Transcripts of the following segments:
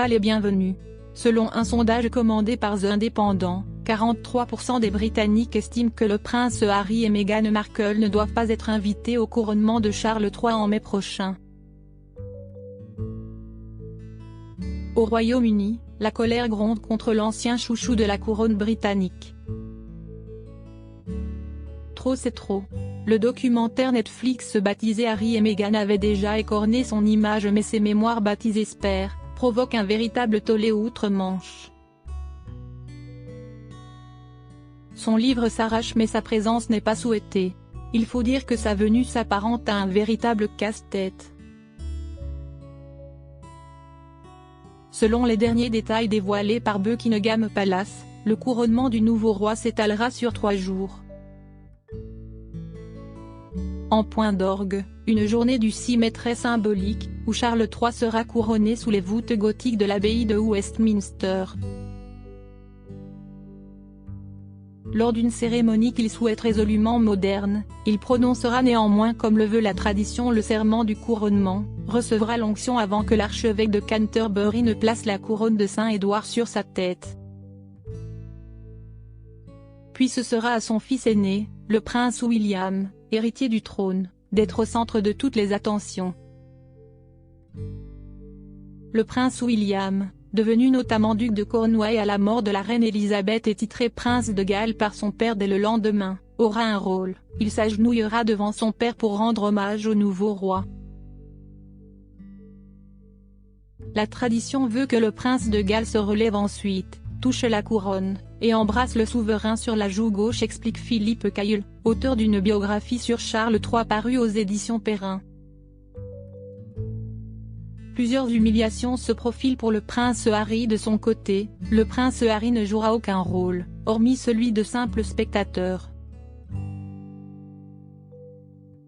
pas les bienvenus. Selon un sondage commandé par The Independent, 43% des Britanniques estiment que le prince Harry et Meghan Markle ne doivent pas être invités au couronnement de Charles III en mai prochain. Au Royaume-Uni, la colère gronde contre l'ancien chouchou de la couronne britannique. Trop c'est trop. Le documentaire Netflix baptisé Harry et Meghan avait déjà écorné son image, mais ses mémoires baptisées Spare provoquent un véritable tollé outre-Manche. Son livre s'arrache mais sa présence n'est pas souhaitée. Il faut dire que sa venue s'apparente à un véritable casse-tête. Selon les derniers détails dévoilés par Buckingham Palace, le couronnement du nouveau roi s'étalera sur 3 jours. En point d'orgue, une journée du 6 mai très symbolique, où Charles III sera couronné sous les voûtes gothiques de l'abbaye de Westminster. Lors d'une cérémonie qu'il souhaite résolument moderne, il prononcera néanmoins comme le veut la tradition le serment du couronnement, recevra l'onction avant que l'archevêque de Canterbury ne place la couronne de Saint-Édouard sur sa tête. Puis ce sera à son fils aîné, le prince William, héritier du trône, d'être au centre de toutes les attentions. Le prince William, devenu notamment duc de Cornouailles à la mort de la reine Élisabeth et titré prince de Galles par son père dès le lendemain, aura un rôle. Il s'agenouillera devant son père pour rendre hommage au nouveau roi. La tradition veut que le prince de Galles se relève ensuite, touche la couronne, et embrasse le souverain sur la joue gauche, explique Philippe Cailleul, auteur d'une biographie sur Charles III parue aux éditions Perrin. Plusieurs humiliations se profilent pour le prince Harry. De son côté, le prince Harry ne jouera aucun rôle, hormis celui de simple spectateur.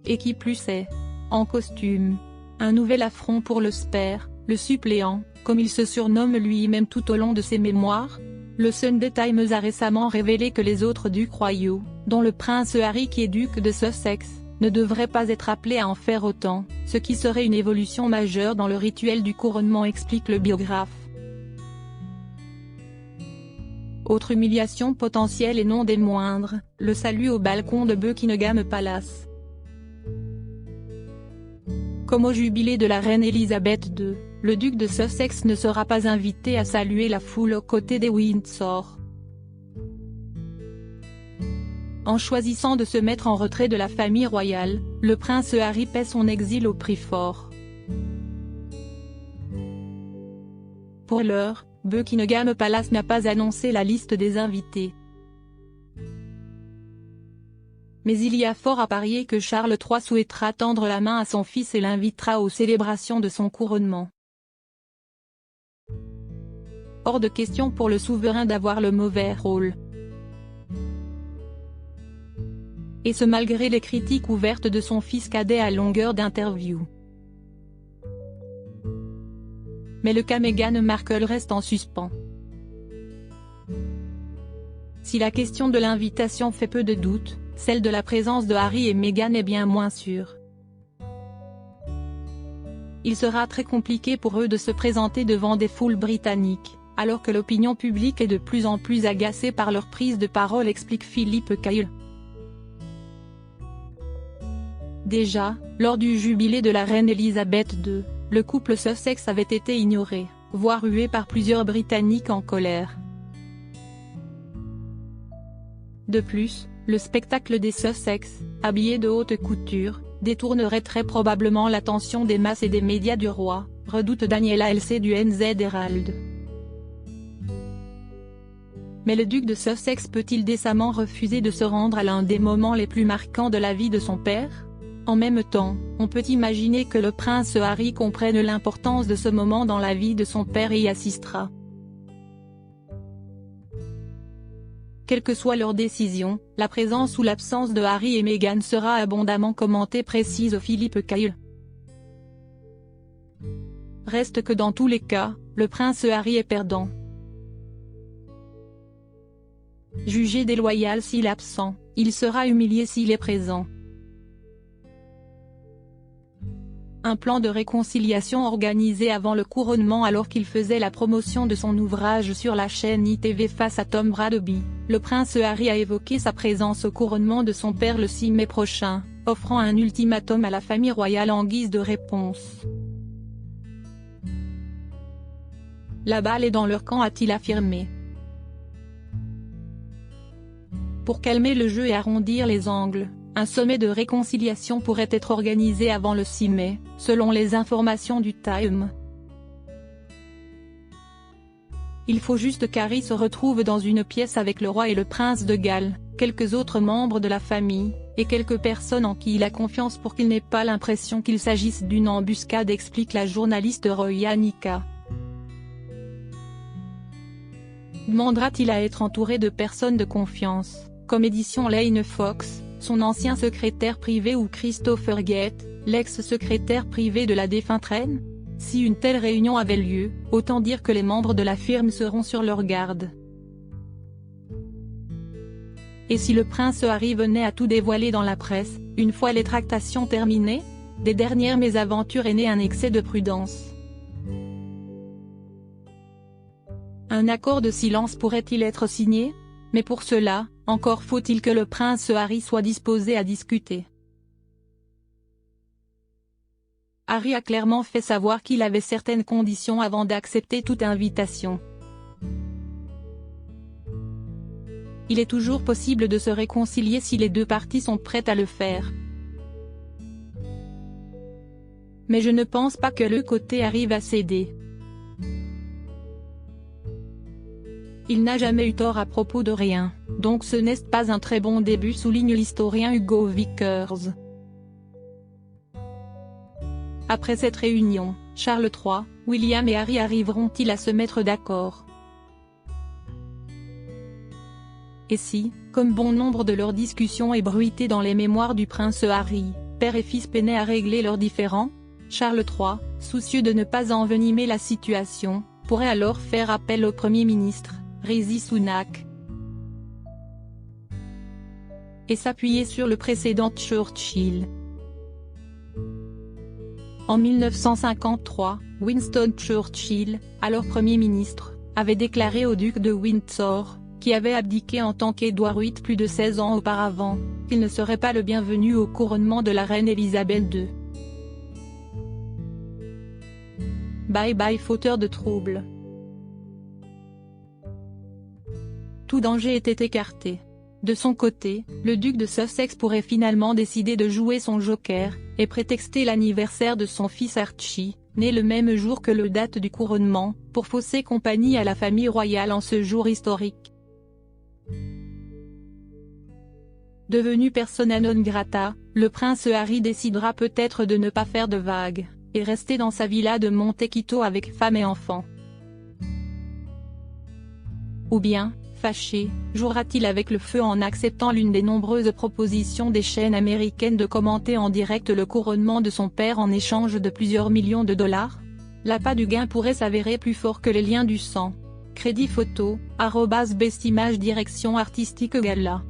Et qui plus est, en costume. Un nouvel affront pour le spare, le suppléant, comme il se surnomme lui-même tout au long de ses mémoires. Le Sunday Times a récemment révélé que les autres ducs royaux, dont le prince Harry qui est duc de Sussex, ne devrait pas être appelé à en faire autant, ce qui serait une évolution majeure dans le rituel du couronnement, explique le biographe. Autre humiliation potentielle et non des moindres, le salut au balcon de Buckingham Palace. Comme au jubilé de la reine Élisabeth II, le duc de Sussex ne sera pas invité à saluer la foule aux côtés des Windsor. En choisissant de se mettre en retrait de la famille royale, le prince Harry paie son exil au prix fort. Pour l'heure, Buckingham Palace n'a pas annoncé la liste des invités. Mais il y a fort à parier que Charles III souhaitera tendre la main à son fils et l'invitera aux célébrations de son couronnement. Hors de question pour le souverain d'avoir le mauvais rôle. Et ce malgré les critiques ouvertes de son fils cadet à longueur d'interviews. Mais le cas Meghan Markle reste en suspens. Si la question de l'invitation fait peu de doute, celle de la présence de Harry et Meghan est bien moins sûre. Il sera très compliqué pour eux de se présenter devant des foules britanniques, alors que l'opinion publique est de plus en plus agacée par leur prise de parole, explique Philippe Cailleul. Déjà, lors du jubilé de la reine Élisabeth II, le couple Sussex avait été ignoré, voire hué par plusieurs Britanniques en colère. De plus, le spectacle des Sussex, habillés de haute couture, détournerait très probablement l'attention des masses et des médias du roi, redoute Daniela LC du NZ Herald. Mais le duc de Sussex peut-il décemment refuser de se rendre à l'un des moments les plus marquants de la vie de son père ? En même temps, on peut imaginer que le prince Harry comprenne l'importance de ce moment dans la vie de son père et y assistera. Quelle que soit leur décision, la présence ou l'absence de Harry et Meghan sera abondamment commentée, précise Philippe Cailleul. Reste que dans tous les cas, le prince Harry est perdant. Jugé déloyal s'il est absent, il sera humilié s'il est présent. un plan de réconciliation organisé avant le couronnement alors qu'il faisait la promotion de son ouvrage sur la chaîne ITV face à Tom Bradby. Le prince Harry a évoqué sa présence au couronnement de son père le 6 mai prochain, offrant un ultimatum à la famille royale en guise de réponse. La balle est dans leur camp, a-t-il affirmé. Pour calmer le jeu et arrondir les angles, un sommet de réconciliation pourrait être organisé avant le 6 mai, selon les informations du Time. Il faut juste qu'Harry se retrouve dans une pièce avec le roi et le prince de Galles, quelques autres membres de la famille, et quelques personnes en qui il a confiance pour qu'il n'ait pas l'impression qu'il s'agisse d'une embuscade, explique la journaliste Roya Nika. Demandera-t-il à être entouré de personnes de confiance, comme Édition Lane Fox, son ancien secrétaire privé, ou Christopher Gate, l'ex-secrétaire privé de la défunte reine? Si une telle réunion avait lieu, autant dire que les membres de la firme seront sur leur garde. Et si le prince Harry venait à tout dévoiler dans la presse, une fois les tractations terminées? Des dernières mésaventures est né un excès de prudence. Un accord de silence pourrait-il être signé? Mais pour cela, encore faut-il que le prince Harry soit disposé à discuter. Harry a clairement fait savoir qu'il avait certaines conditions avant d'accepter toute invitation. Il est toujours possible de se réconcilier si les deux parties sont prêtes à le faire. Mais je ne pense pas que le côté Harry va céder. Il n'a jamais eu tort à propos de rien, donc ce n'est pas un très bon début, souligne l'historien Hugo Vickers. Après cette réunion, Charles III, William et Harry arriveront-ils à se mettre d'accord? Et si, comme bon nombre de leurs discussions ébruitées dans les mémoires du prince Harry, père et fils peinaient à régler leurs différends? Charles III, soucieux de ne pas envenimer la situation, pourrait alors faire appel au Premier ministre, Rishi Sunak, et s'appuyer sur le précédent Churchill. En 1953, Winston Churchill, alors Premier ministre, avait déclaré au duc de Windsor, qui avait abdiqué en tant qu'Édouard VIII plus de 16 ans auparavant, qu'il ne serait pas le bienvenu au couronnement de la reine Elisabeth II. Bye bye fauteur de troubles. Tout danger était écarté. De son côté, le duc de Sussex pourrait finalement décider de jouer son joker, et prétexter l'anniversaire de son fils Archie, né le même jour que le date du couronnement, pour fausser compagnie à la famille royale en ce jour historique. Devenu persona non grata, le prince Harry décidera peut-être de ne pas faire de vagues, et rester dans sa villa de Montecchito avec femme et enfants. Ou bien, fâché, jouera-t-il avec le feu en acceptant l'une des nombreuses propositions des chaînes américaines de commenter en direct le couronnement de son père en échange de plusieurs millions de dollars? L'appât du gain pourrait s'avérer plus fort que les liens du sang. Crédit photo, @bestimage direction artistique Gala.